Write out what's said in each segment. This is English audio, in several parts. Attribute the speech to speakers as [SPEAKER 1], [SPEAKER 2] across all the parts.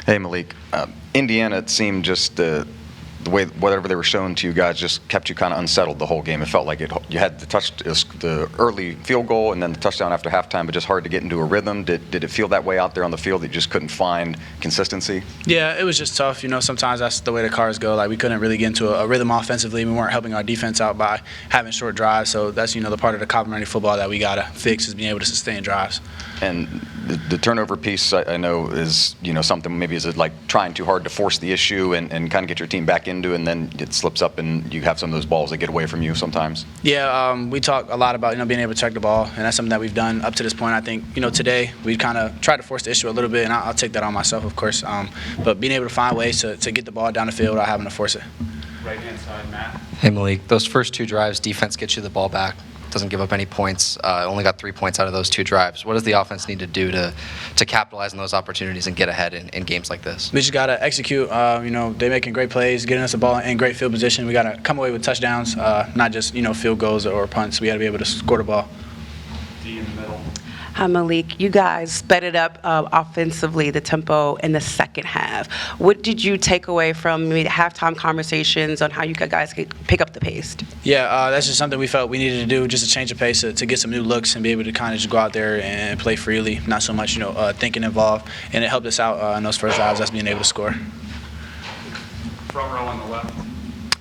[SPEAKER 1] Hey, Malik. Indiana, it seemed just the way whatever they were showing to you guys just kept you kind of unsettled the whole game. It felt like you had the early field goal and then the touchdown after halftime, but just hard to get into a rhythm. Did it feel that way out there on the field that you just couldn't find consistency?
[SPEAKER 2] Yeah, it was just tough. Sometimes that's the way the cars go. Like, we couldn't really get into a rhythm offensively. We weren't helping our defense out by having short drives. So that's, the part of the complementary football that we got to fix is being able to sustain drives.
[SPEAKER 1] And the turnover piece, I know, is something maybe is it like trying too hard to force the issue and kind of get your team back into, and then it slips up and you have some of those balls that get away from you sometimes.
[SPEAKER 2] Yeah, we talk a lot about being able to check the ball, and that's something that we've done up to this point. I think today we kind of tried to force the issue a little bit, and I'll take that on myself, of course. But being able to find ways to get the ball down the field without having to force it.
[SPEAKER 3] Right hand side, Matt.
[SPEAKER 4] Hey, Malik, those first 2 drives, defense gets you the ball back, doesn't give up any points, only got 3 points out of those 2 drives. What does the offense need to do to capitalize on those opportunities and get ahead in games like this?
[SPEAKER 2] We just got to execute. They're making great plays, getting us the ball in great field position. We got to come away with touchdowns, not just, field goals or punts. We got to be able to score the ball.
[SPEAKER 3] D in the middle.
[SPEAKER 5] Hi, Malik. You guys sped it up offensively, the tempo in the second half. What did you take away from maybe the halftime conversations on how you guys could pick up the pace?
[SPEAKER 2] Yeah, that's just something we felt we needed to do, just to change the pace, to get some new looks and be able to kind of just go out there and play freely, not so much, thinking involved. And it helped us out in those first drives, us being able to score.
[SPEAKER 3] Front row on the left.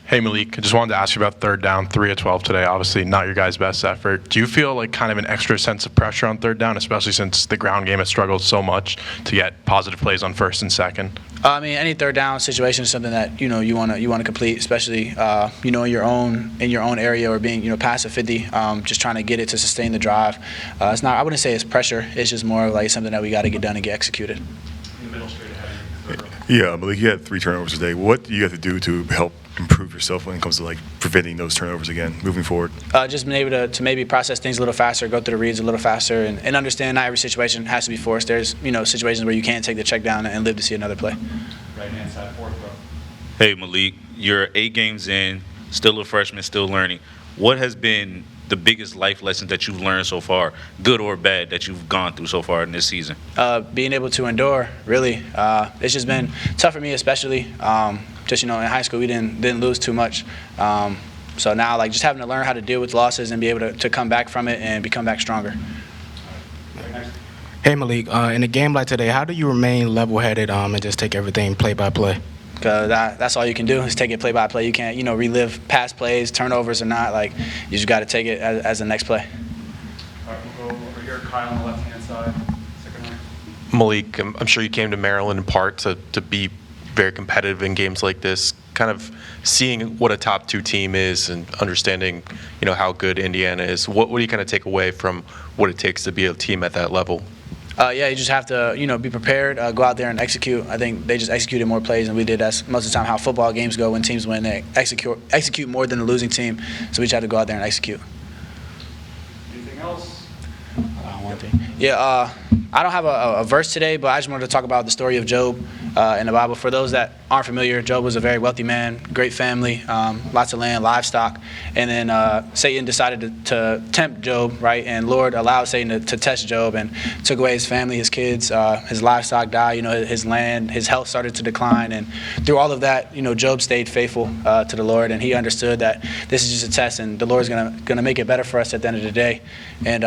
[SPEAKER 6] Hey, Malik, I just wanted to ask you about third down, 3 of 12 today. Obviously, not your guys' best effort. Do you feel like kind of an extra sense of pressure on third down, especially since the ground game has struggled so much to get positive plays on first and second?
[SPEAKER 2] Any third down situation is something that you want to complete, especially in your own area or being past the 50, just trying to get it to sustain the drive. It's not. I wouldn't say it's pressure. It's just more of like something that we got to get done and get executed.
[SPEAKER 3] In the middle, straight ahead.
[SPEAKER 7] Yeah, Malik, you had 3 turnovers today. What do you have to do to help improve yourself when it comes to preventing those turnovers again, moving forward?
[SPEAKER 2] Just being able to maybe process things a little faster, go through the reads a little faster, and understand not every situation has to be forced. There's situations where you can take the check down and live to see another play.
[SPEAKER 3] Right hand side, fourth row.
[SPEAKER 8] Hey, Malik, you're 8 games in, still a freshman, still learning. What has been the biggest life lesson that you've learned so far, good or bad, that you've gone through so far in this season?
[SPEAKER 2] Being able to endure, really. It's just been tough for me, especially. Just in high school, we didn't lose too much. So now, just having to learn how to deal with losses and be able to come back from it and become back stronger.
[SPEAKER 9] Hey, Malik, in a game like today, how do you remain level-headed and just take everything play by play?
[SPEAKER 2] Because that's all you can do is take it play by play. You can't, relive past plays, turnovers or not. You just got to take it as the next play.
[SPEAKER 3] All right, we'll go over here. Kyle on the left-hand side, second row.
[SPEAKER 6] Malik, I'm sure you came to Maryland in part to be very competitive in games like this, kind of seeing what a top 2 team is and understanding, how good Indiana is. What do you kind of take away from what it takes to be a team at that level?
[SPEAKER 2] You just have to, be prepared, go out there and execute. I think they just executed more plays than we did. That's most of the time how football games go. When teams win, they execute more than the losing team. So we just have to go out there and execute.
[SPEAKER 3] Anything else?
[SPEAKER 2] One thing. Yeah, I don't have a verse today, but I just wanted to talk about the story of Job in the Bible. For those that aren't familiar, Job was a very wealthy man, great family, lots of land, livestock. And then Satan decided to tempt Job, right? And Lord allowed Satan to test Job and took away his family, his kids, his livestock died, his land, his health started to decline. And through all of that, Job stayed faithful to the Lord, and he understood that this is just a test, and the Lord's gonna make it better for us at the end of the day. And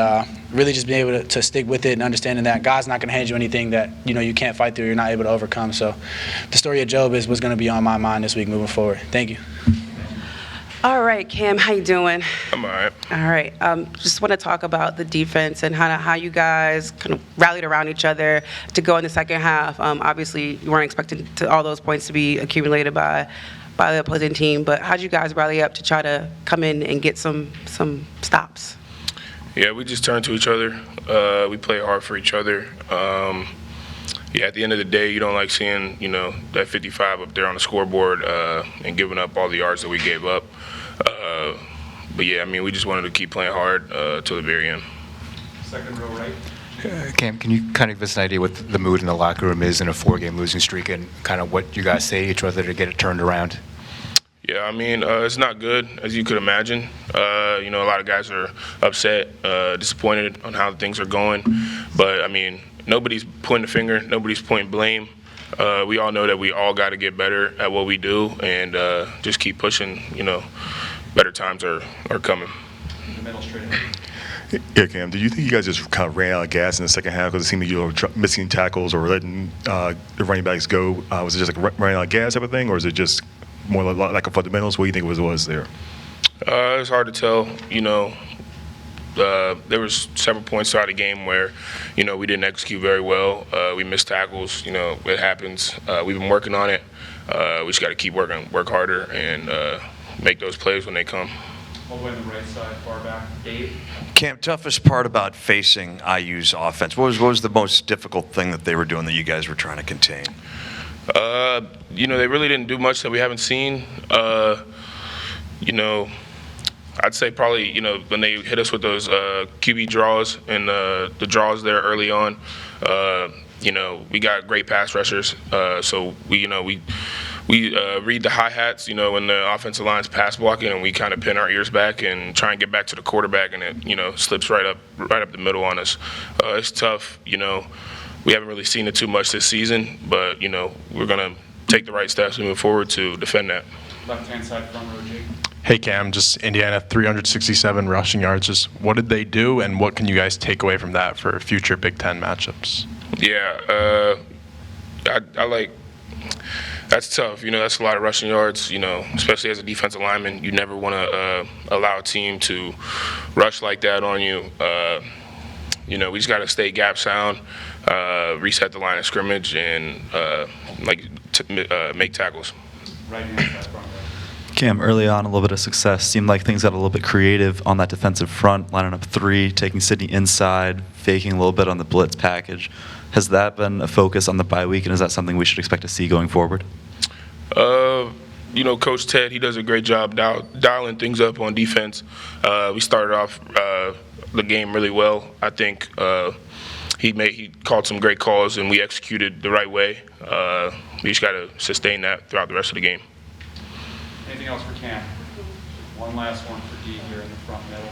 [SPEAKER 2] really just being able to stick with it and understanding that God's not gonna hand you anything that you can't fight through, you're not able to overcome. So the story of Job was going to be on my mind this week moving forward. Thank you.
[SPEAKER 5] All right, Cam, how you doing?
[SPEAKER 10] I'm all right.
[SPEAKER 5] All right. Just want to talk about the defense and how you guys kind of rallied around each other to go in the second half. Obviously, you weren't expecting all those points to be accumulated by the opposing team, but how did you guys rally up to try to come in and get some stops?
[SPEAKER 10] Yeah, we just turned to each other. We play hard for each other. At the end of the day, you don't like seeing, that 55 up there on the scoreboard and giving up all the yards that we gave up. We just wanted to keep playing hard till the very end.
[SPEAKER 3] Second row right.
[SPEAKER 11] Cam, can you kind of give us an idea what the mood in the locker room is in a 4-game losing streak and kind of what you guys say to each other to get it turned around?
[SPEAKER 10] Yeah, it's not good, as you could imagine. A lot of guys are upset, disappointed on how things are going. But, nobody's pointing the finger. Nobody's pointing blame. We all know that we all got to get better at what we do and just keep pushing. Better times are coming.
[SPEAKER 3] The middle straight ahead.
[SPEAKER 7] Yeah, Cam, do you think you guys just kind of ran out of gas in the second half because it seemed like you were missing tackles or letting the running backs go? Was it just like running out of gas type of thing, or is it just more like a fundamentals? What do you think it was there?
[SPEAKER 10] It's hard to tell. There was several points throughout the game where, we didn't execute very well. We missed tackles. It happens. We've been working on it. We just got to keep working, work harder, and make those plays when they come.
[SPEAKER 3] All the way on the right side, far back. Dave?
[SPEAKER 12] Cam, toughest part about facing IU's offense, what was the most difficult thing that they were doing that you guys were trying to contain?
[SPEAKER 10] They really didn't do much that we haven't seen. I'd say probably, when they hit us with those QB draws and the draws there early on, we got great pass rushers. So we read the hi-hats, when the offensive line's pass blocking, and we kind of pin our ears back and try and get back to the quarterback, and it, slips right up the middle on us. It's tough, We haven't really seen it too much this season, but, we're going to take the right steps moving forward to defend that.
[SPEAKER 3] Left-hand side, front row, Jake.
[SPEAKER 6] Hey Cam, just Indiana 367 rushing yards. Just what did they do, and what can you guys take away from that for future Big Ten matchups?
[SPEAKER 10] Yeah, I like. That's tough. That's a lot of rushing yards. Especially as a defensive lineman, you never want to allow a team to rush like that on you. We just got to stay gap sound, reset the line of scrimmage, and make tackles.
[SPEAKER 3] Right-hand side, front row.
[SPEAKER 13] Cam, early on, a little bit of success. Seemed like things got a little bit creative on that defensive front, lining up three, taking Sydney inside, faking a little bit on the blitz package. Has that been a focus on the bye week, and is that something we should expect to see going forward?
[SPEAKER 10] Coach Ted, he does a great job dialing things up on defense. We started off the game really well. I think he called some great calls, and we executed the right way. We just got to sustain that throughout the rest of the game.
[SPEAKER 3] Anything else for Cam? One last one for D here in the front middle.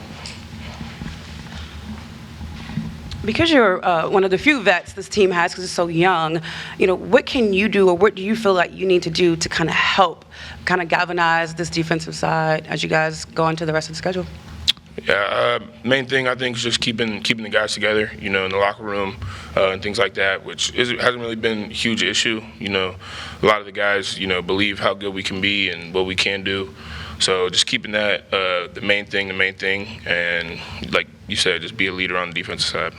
[SPEAKER 5] Because you're one of the few vets this team has, because it's so young, what can you do, or what do you feel like you need to do to kind of help kind of galvanize this defensive side as you guys go into the rest of the schedule?
[SPEAKER 10] Yeah, main thing I think is just keeping the guys together, in the locker room and things like that, which hasn't really been a huge issue. A lot of the guys, believe how good we can be and what we can do. So just keeping that the main thing, and like you said, just be a leader on the defensive side.